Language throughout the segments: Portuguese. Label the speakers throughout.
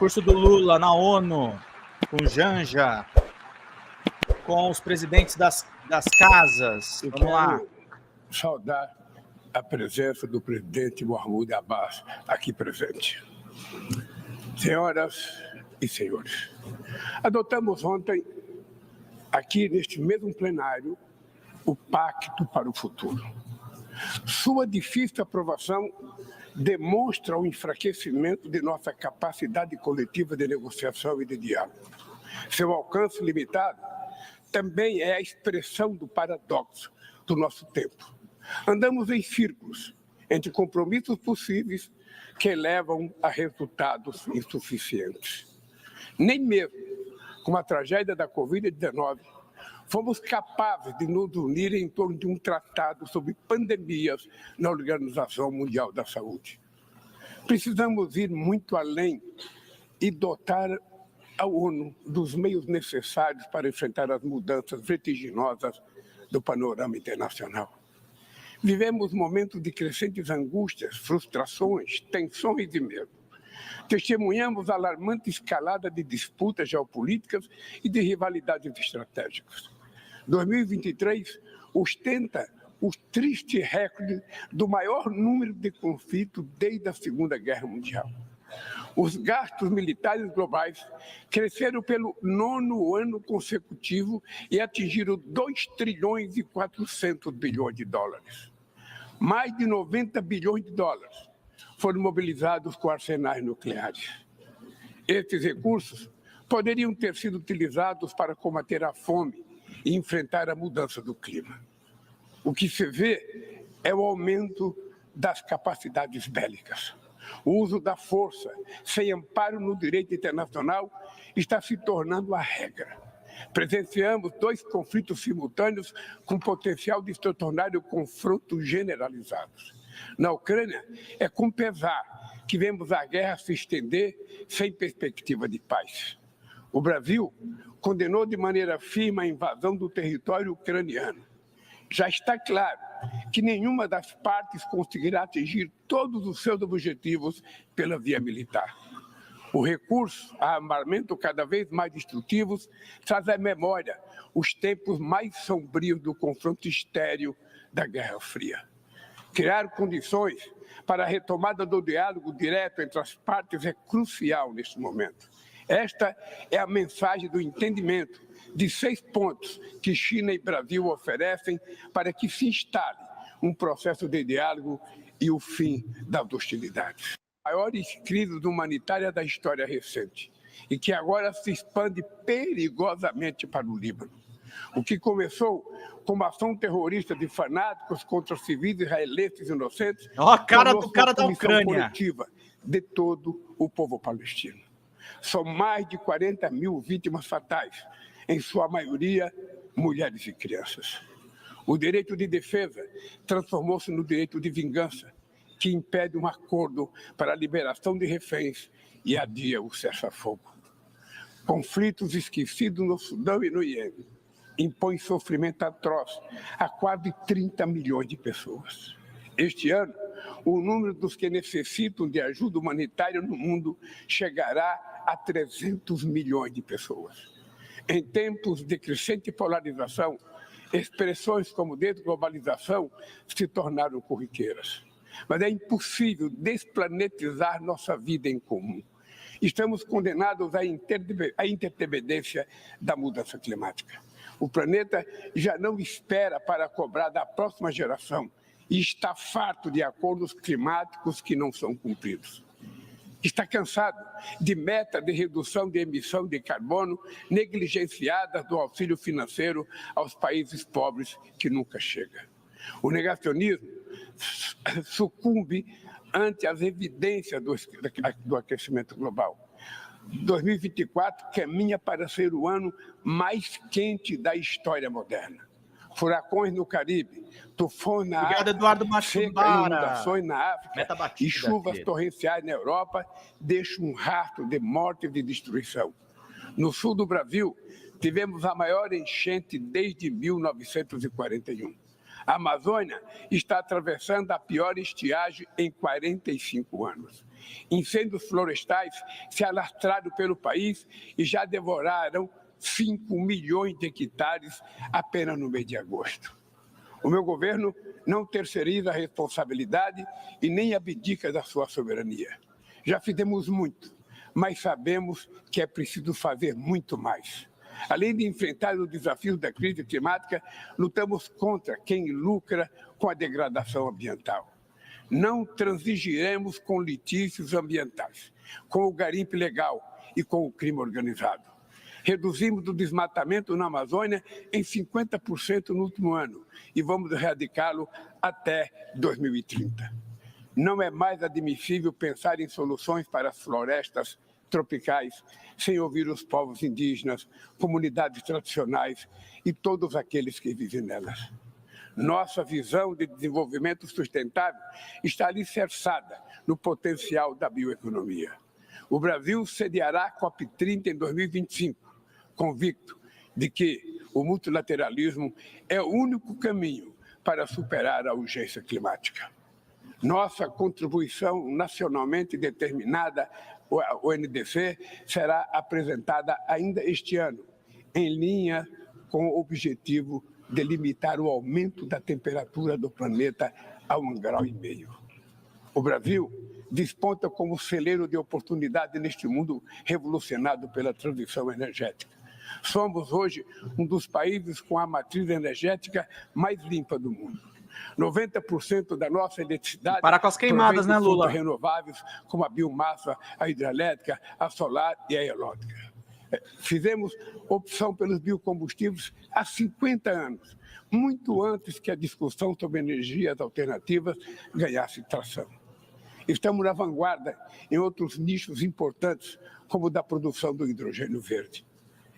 Speaker 1: discurso do Lula na ONU, com Janja, com os presidentes das casas. Vamos lá.
Speaker 2: Saudar a presença do presidente Mahmoud Abbas aqui presente. Senhoras e senhores, adotamos ontem, aqui neste mesmo plenário, o Pacto para o Futuro. Sua difícil aprovação demonstra o enfraquecimento de nossa capacidade coletiva de negociação e de diálogo. Seu alcance limitado também é a expressão do paradoxo do nosso tempo. Andamos em círculos entre compromissos possíveis que levam a resultados insuficientes. Nem mesmo com a tragédia da Covid-19 fomos capazes de nos unir em torno de um tratado sobre pandemias na Organização Mundial da Saúde. Precisamos ir muito além e dotar a ONU dos meios necessários para enfrentar as mudanças vertiginosas do panorama internacional. Vivemos momentos de crescentes angústias, frustrações, tensões e medo. Testemunhamos a alarmante escalada de disputas geopolíticas e de rivalidades estratégicas. 2023 ostenta o triste recorde do maior número de conflitos desde a Segunda Guerra Mundial. Os gastos militares globais cresceram pelo 9º ano consecutivo e atingiram 2 trilhões e 400 bilhões de dólares. Mais de 90 bilhões de dólares foram mobilizados com arsenais nucleares. Esses recursos poderiam ter sido utilizados para combater a fome e enfrentar a mudança do clima. O que se vê é o aumento das capacidades bélicas. O uso da força, sem amparo no direito internacional, está se tornando a regra. Presenciamos 2 conflitos simultâneos com potencial de se tornarem confrontos generalizados. Na Ucrânia, é com pesar que vemos a guerra se estender sem perspectiva de paz. O Brasil condenou de maneira firme a invasão do território ucraniano. Já está claro que nenhuma das partes conseguirá atingir todos os seus objetivos pela via militar. O recurso a armamento cada vez mais destrutivos traz à memória os tempos mais sombrios do confronto estéril da Guerra Fria. Criar condições para a retomada do diálogo direto entre as partes é crucial neste momento. Esta é a mensagem do entendimento de 6 pontos que China e Brasil oferecem para que se instale um processo de diálogo e o fim das hostilidades. Maiores crises humanitárias da história recente e que agora se expande perigosamente para o Líbano. O que começou com uma ação terrorista de fanáticos contra civis israelenses inocentes,
Speaker 1: a cara da Ucrânia,
Speaker 2: coletiva de todo o povo palestino. São mais de 40 mil vítimas fatais, em sua maioria mulheres e crianças. O direito de defesa transformou-se no direito de vingança, que impede um acordo para a liberação de reféns e adia o cessar-fogo. Conflitos esquecidos no Sudão e no Iêmen impõem sofrimento atroz a quase 30 milhões de pessoas. Este ano, o número dos que necessitam de ajuda humanitária no mundo chegará a 300 milhões de pessoas. Em tempos de crescente polarização, expressões como desglobalização se tornaram corriqueiras. Mas é impossível desplanetizar nossa vida em comum. Estamos condenados à interdependência da mudança climática. O planeta já não espera para cobrar da próxima geração e está farto de acordos climáticos que não são cumpridos. Está cansado de metas de redução de emissão de carbono negligenciadas do auxílio financeiro aos países pobres que nunca chega. O negacionismo sucumbe ante as evidências do aquecimento global. 2024 caminha para ser o ano mais quente da história moderna. Furacões no Caribe, tufões na África, seca e inundações na África e chuvas torrenciais na Europa deixam um rastro de morte e de destruição. No sul do Brasil, tivemos a maior enchente desde 1941. A Amazônia está atravessando a pior estiagem em 45 anos. Incêndios florestais se alastraram pelo país e já devoraram 5 milhões de hectares apenas no mês de agosto. O meu governo não terceiriza a responsabilidade e nem abdica da sua soberania. Já fizemos muito, mas sabemos que é preciso fazer muito mais. Além de enfrentar os desafios da crise climática, lutamos contra quem lucra com a degradação ambiental. Não transigiremos com litígios ambientais, com o garimpo ilegal e com o crime organizado. Reduzimos o desmatamento na Amazônia em 50% no último ano e vamos erradicá-lo até 2030. Não é mais admissível pensar em soluções para as florestas tropicais sem ouvir os povos indígenas, comunidades tradicionais e todos aqueles que vivem nelas. Nossa visão de desenvolvimento sustentável está alicerçada no potencial da bioeconomia. O Brasil sediará a COP30 em 2025, convicto de que o multilateralismo é o único caminho para superar a urgência climática. Nossa contribuição nacionalmente determinada, o NDC, será apresentada ainda este ano, em linha com o objetivo de limitar o aumento da temperatura do planeta a 1,5 graus. O Brasil desponta como celeiro de oportunidade neste mundo revolucionado pela transição energética. Somos hoje um dos países com a matriz energética mais limpa do mundo. 90% da nossa eletricidade
Speaker 1: para com as queimadas, né, Lula?
Speaker 2: Fontes renováveis, como a biomassa, a hidrelétrica, a solar e a eólica. Fizemos opção pelos biocombustíveis há 50 anos, muito antes que a discussão sobre energias alternativas ganhasse tração. Estamos na vanguarda em outros nichos importantes, como o da produção do hidrogênio verde.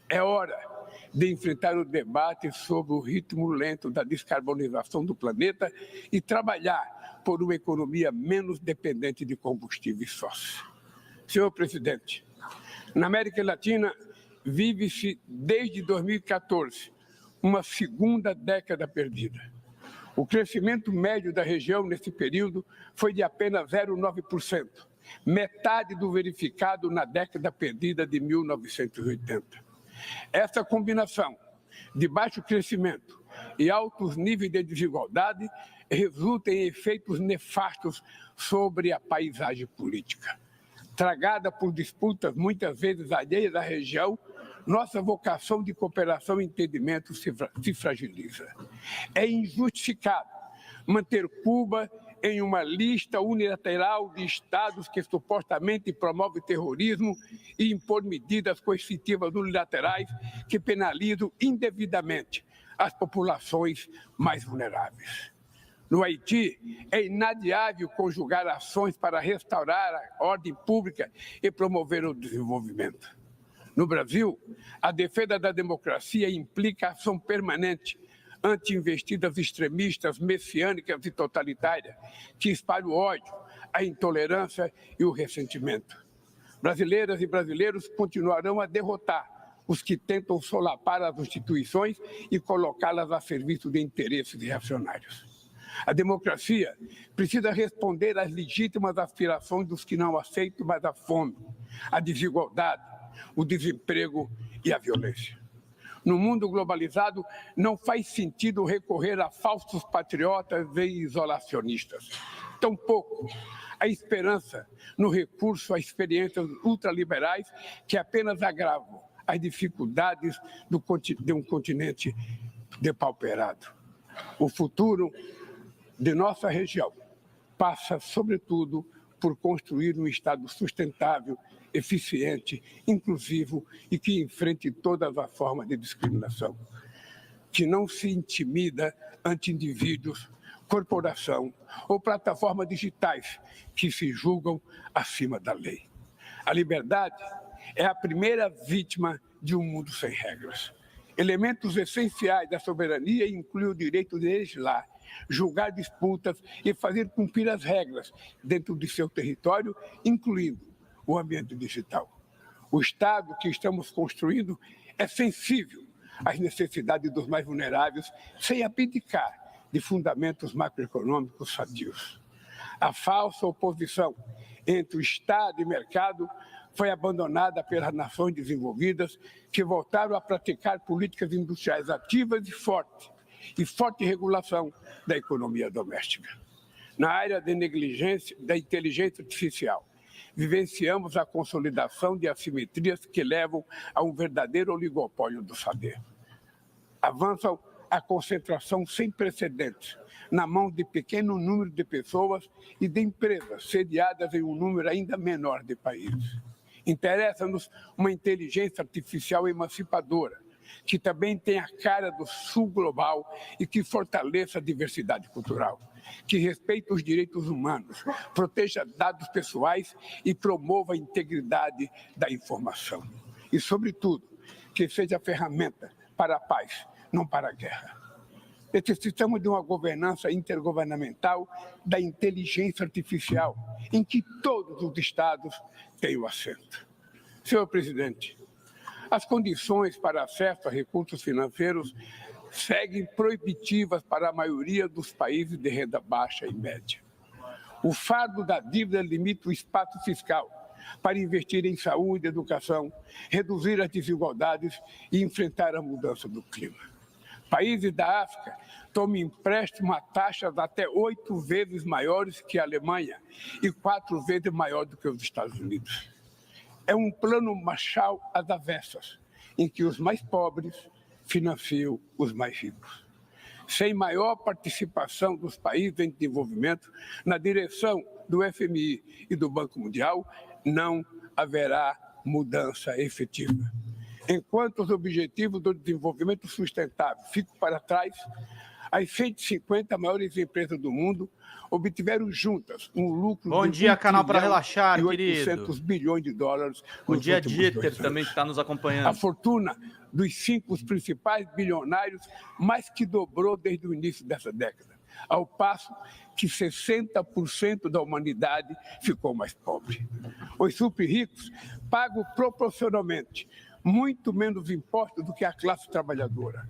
Speaker 2: É hora de enfrentar o debate sobre o ritmo lento da descarbonização do planeta e trabalhar por uma economia menos dependente de combustíveis fósseis. Senhor presidente, na América Latina vive-se desde 2014 uma segunda década perdida. O crescimento médio da região nesse período foi de apenas 0,9%, metade do verificado na década perdida de 1980. Essa combinação de baixo crescimento e altos níveis de desigualdade resulta em efeitos nefastos sobre a paisagem política. Tragada por disputas muitas vezes alheias à região, nossa vocação de cooperação e entendimento se fragiliza. É injustificado manter Cuba em uma lista unilateral de estados que supostamente promovem terrorismo e impor medidas coercitivas unilaterais que penalizam indevidamente as populações mais vulneráveis. No Haiti, é inadiável conjugar ações para restaurar a ordem pública e promover o desenvolvimento. No Brasil, a defesa da democracia implica ação permanente ante investidas extremistas, messiânicas e totalitárias, que espalham o ódio, a intolerância e o ressentimento. Brasileiras e brasileiros continuarão a derrotar os que tentam solapar as instituições e colocá-las a serviço de interesses reacionários. A democracia precisa responder às legítimas aspirações dos que não aceitam mais a fome, a desigualdade, o desemprego e a violência. No mundo globalizado, não faz sentido recorrer a falsos patriotas e isolacionistas. Tampouco a esperança no recurso a experiências ultraliberais que apenas agravam as dificuldades de um continente depauperado. O futuro de nossa região passa, sobretudo, por construir um Estado sustentável, eficiente, inclusivo e que enfrente todas as formas de discriminação, que não se intimida ante indivíduos, corporação ou plataformas digitais que se julgam acima da lei. A liberdade é a primeira vítima de um mundo sem regras. Elementos essenciais da soberania incluem o direito de legislar, julgar disputas e fazer cumprir as regras dentro de seu território, incluindo o ambiente digital. O Estado que estamos construindo é sensível às necessidades dos mais vulneráveis, sem abdicar de fundamentos macroeconômicos sadios. A falsa oposição entre o Estado e mercado foi abandonada pelas nações desenvolvidas, que voltaram a praticar políticas industriais ativas e forte regulação da economia doméstica. Na área da inteligência artificial, vivenciamos a consolidação de assimetrias que levam a um verdadeiro oligopólio do saber. Avançam a concentração sem precedentes na mão de pequeno número de pessoas e de empresas sediadas em um número ainda menor de países. Interessa-nos uma inteligência artificial emancipadora, que também tenha a cara do sul global e que fortaleça a diversidade cultural, que respeite os direitos humanos, proteja dados pessoais e promova a integridade da informação. E, sobretudo, que seja ferramenta para a paz, não para a guerra. Necessitamos de uma governança intergovernamental da inteligência artificial, em que todos os estados tenham assento. Senhor presidente, as condições para acesso a recursos financeiros seguem proibitivas para a maioria dos países de renda baixa e média. O fardo da dívida limita o espaço fiscal para investir em saúde, educação, reduzir as desigualdades e enfrentar a mudança do clima. Países da África tomam empréstimo a taxas até 8 vezes maiores que a Alemanha e 4 vezes maior do que os Estados Unidos. É um plano Marshall às avessas, em que os mais pobres financiam os mais ricos. Sem maior participação dos países em desenvolvimento na direção do FMI e do Banco Mundial, não haverá mudança efetiva. Enquanto os objetivos do desenvolvimento sustentável ficam para trás, as 150 maiores empresas do mundo obtiveram juntas um lucro
Speaker 1: Bom
Speaker 2: de
Speaker 1: dia, canal para relaxar,
Speaker 2: e
Speaker 1: querido.
Speaker 2: 800 bilhões de dólares.
Speaker 1: Bom dia, Dieter, também que está nos acompanhando.
Speaker 2: A fortuna dos 5 principais bilionários mais que dobrou desde o início dessa década, ao passo que 60% da humanidade ficou mais pobre. Os super ricos pagam proporcionalmente muito menos impostos do que a classe trabalhadora.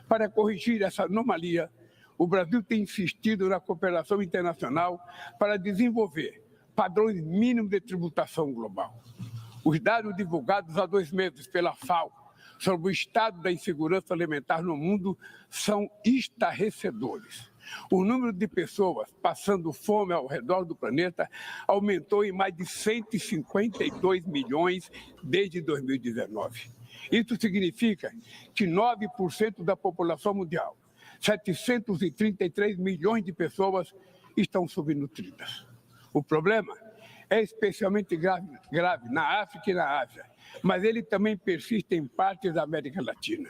Speaker 2: Para corrigir essa anomalia, o Brasil tem insistido na cooperação internacional para desenvolver padrões mínimos de tributação global. Os dados divulgados há 2 meses pela FAO sobre o estado da insegurança alimentar no mundo são estarrecedores. O número de pessoas passando fome ao redor do planeta aumentou em mais de 152 milhões desde 2019. Isso significa que 9% da população mundial, 733 milhões de pessoas, estão subnutridas. O problema é especialmente grave na África e na Ásia, mas ele também persiste em partes da América Latina.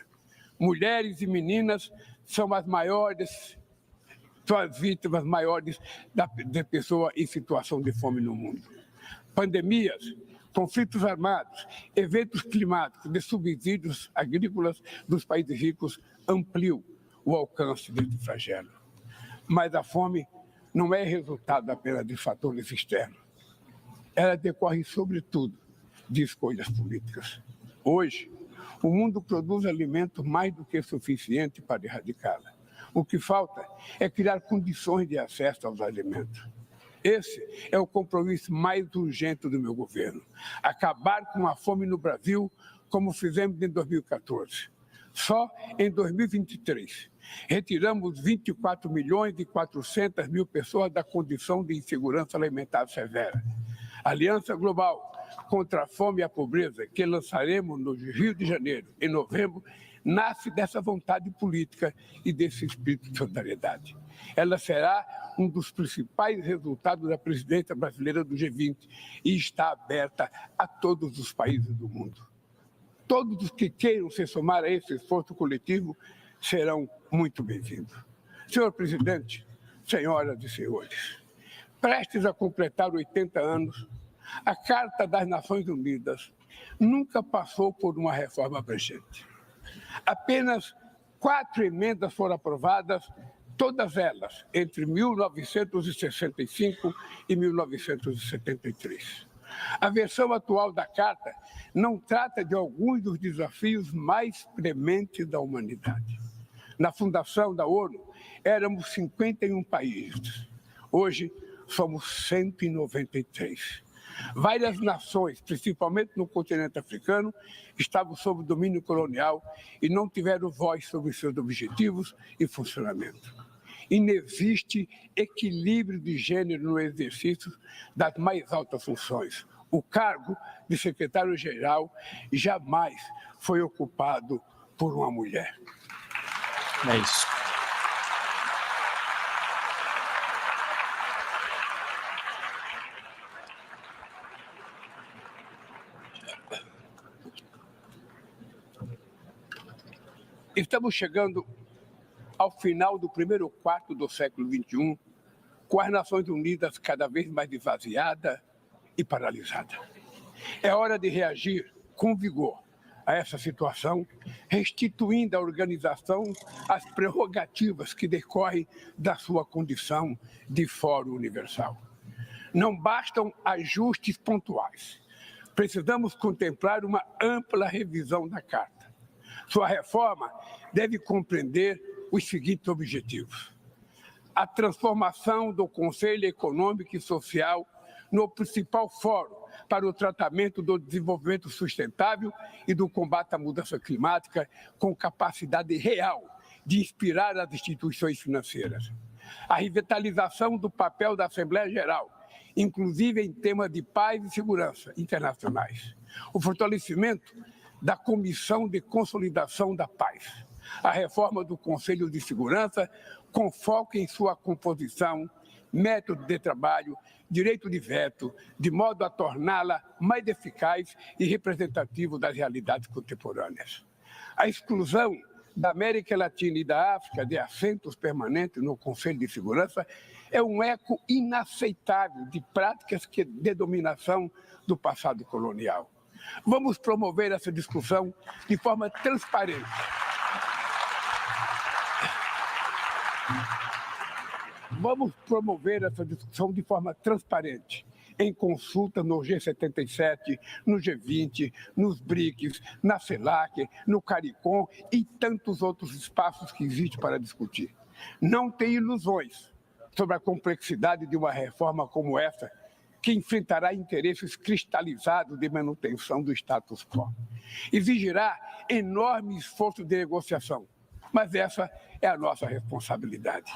Speaker 2: Mulheres e meninas são as vítimas maiores de pessoas em situação de fome no mundo. Pandemias, conflitos armados, eventos climáticos de subsídios agrícolas dos países ricos ampliam o alcance desse flagelo. Mas a fome não é resultado apenas de fatores externos. Ela decorre, sobretudo, de escolhas políticas. Hoje, o mundo produz alimento mais do que suficiente para erradicá-la. O que falta é criar condições de acesso aos alimentos. Esse é o compromisso mais urgente do meu governo. Acabar com a fome no Brasil, como fizemos em 2014. Só em 2023, retiramos 24 milhões e 400 mil pessoas da condição de insegurança alimentar severa. A Aliança Global contra a Fome e a Pobreza, que lançaremos no Rio de Janeiro, em novembro, nasce dessa vontade política e desse espírito de solidariedade. Ela será um dos principais resultados da presidência brasileira do G20 e está aberta a todos os países do mundo. Todos os que queiram se somar a esse esforço coletivo serão muito bem-vindos. Senhor presidente, senhoras e senhores, prestes a completar 80 anos, a Carta das Nações Unidas nunca passou por uma reforma abrangente. Apenas 4 emendas foram aprovadas, todas elas entre 1965 e 1973. A versão atual da Carta não trata de alguns dos desafios mais prementes da humanidade. Na fundação da ONU, éramos 51 países. Hoje, somos 193. Várias nações, principalmente no continente africano, estavam sob domínio colonial e não tiveram voz sobre seus objetivos e funcionamento. Inexiste equilíbrio de gênero no exercício das mais altas funções. O cargo de secretário-geral jamais foi ocupado por uma mulher.
Speaker 1: É isso.
Speaker 2: Estamos chegando ao final do primeiro quarto do século XXI, com as Nações Unidas cada vez mais esvaziada e paralisada. É hora de reagir com vigor a essa situação, restituindo à organização as prerrogativas que decorrem da sua condição de Fórum Universal. Não bastam ajustes pontuais. Precisamos contemplar uma ampla revisão da Carta. Sua reforma deve compreender os seguintes objetivos: a transformação do Conselho Econômico e Social no principal fórum para o tratamento do desenvolvimento sustentável e do combate à mudança climática, com capacidade real de inspirar as instituições financeiras. A revitalização do papel da Assembleia Geral, inclusive em temas de paz e segurança internacionais. O fortalecimento da Comissão de Consolidação da Paz. A reforma do Conselho de Segurança, com foco em sua composição, método de trabalho, direito de veto, de modo a torná-la mais eficaz e representativa das realidades contemporâneas. A exclusão da América Latina e da África de assentos permanentes no Conselho de Segurança é um eco inaceitável de práticas de dominação do passado colonial. Vamos promover essa discussão de forma transparente. Vamos promover essa discussão de forma transparente, em consulta no G77, no G20, nos BRICS, na CELAC, no CARICOM e tantos outros espaços que existem para discutir. Não tem ilusões sobre a complexidade de uma reforma como essa, que enfrentará interesses cristalizados de manutenção do status quo. Exigirá enorme esforço de negociação, mas essa é a nossa responsabilidade.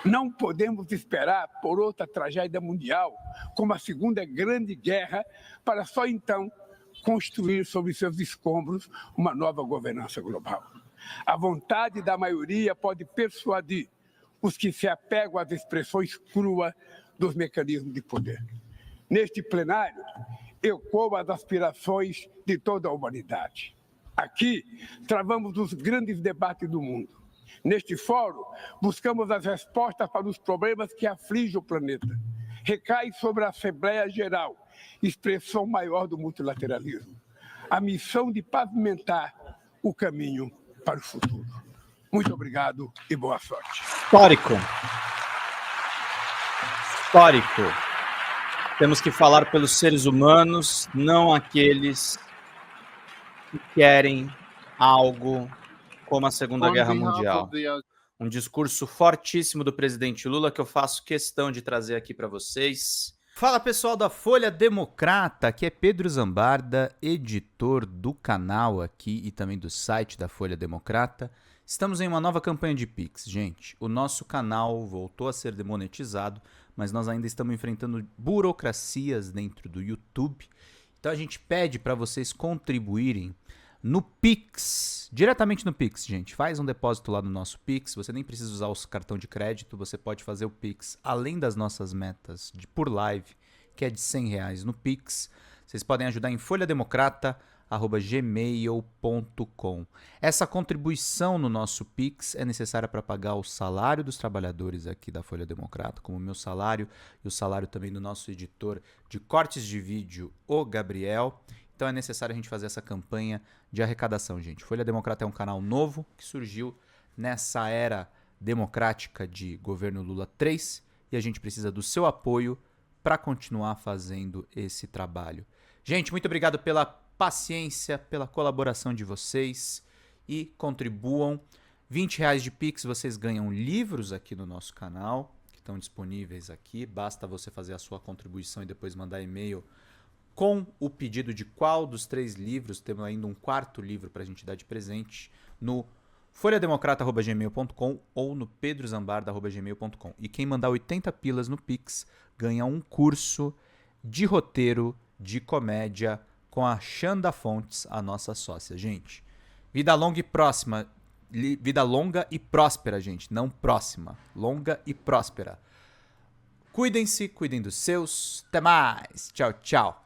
Speaker 2: Não podemos esperar por outra tragédia mundial, como a Segunda Grande Guerra, para só então construir sobre seus escombros uma nova governança global. A vontade da maioria pode persuadir os que se apegam às expressões cruas dos mecanismos de poder. Neste plenário, ecoam as aspirações de toda a humanidade. Aqui, travamos os grandes debates do mundo. Neste fórum, buscamos as respostas para os problemas que afligem o planeta. Recai sobre a Assembleia Geral, expressão maior do multilateralismo, a missão de pavimentar o caminho para o futuro. Muito obrigado e boa sorte.
Speaker 1: Histórico. Histórico. Temos que falar pelos seres humanos, não aqueles que querem algo como a Segunda Guerra Mundial. Um discurso fortíssimo do presidente Lula que eu faço questão de trazer aqui para vocês.
Speaker 3: Fala pessoal da Folha Democrata, aqui é Pedro Zambarda, editor do canal aqui e também do site da Folha Democrata. Estamos em uma nova campanha de Pix, gente. O nosso canal voltou a ser demonetizado, mas nós ainda estamos enfrentando burocracias dentro do YouTube. Então a gente pede para vocês contribuírem no Pix, diretamente no Pix, gente. Faz um depósito lá no nosso Pix, você nem precisa usar o cartão de crédito, você pode fazer o Pix além das nossas metas por live, que é de R$100 no Pix. Vocês podem ajudar em folhademocrata@gmail.com. Essa contribuição no nosso Pix é necessária para pagar o salário dos trabalhadores aqui da Folha Democrata, como o meu salário e o salário também do nosso editor de cortes de vídeo, o Gabriel. Então é necessário a gente fazer essa campanha de arrecadação, gente. Folha Democrata é um canal novo que surgiu nessa era democrática de governo Lula 3 e a gente precisa do seu apoio para continuar fazendo esse trabalho. Gente, muito obrigado pela paciência, pela colaboração de vocês e contribuam. R$20 de Pix, vocês ganham livros aqui no nosso canal, que estão disponíveis aqui. Basta você fazer a sua contribuição e depois mandar e-mail com o pedido de qual dos 3 livros, temos ainda um 4º livro para a gente dar de presente, no folhademocrata@gmail.com ou no pedrozambarda@gmail.com. E quem mandar 80 pilas no Pix ganha um curso de roteiro de comédia com a Xanda Fontes, a nossa sócia. Gente, vida longa e próxima. Vida longa e próspera, gente. Não próxima. Longa e próspera. Cuidem-se, cuidem dos seus. Até mais. Tchau, tchau.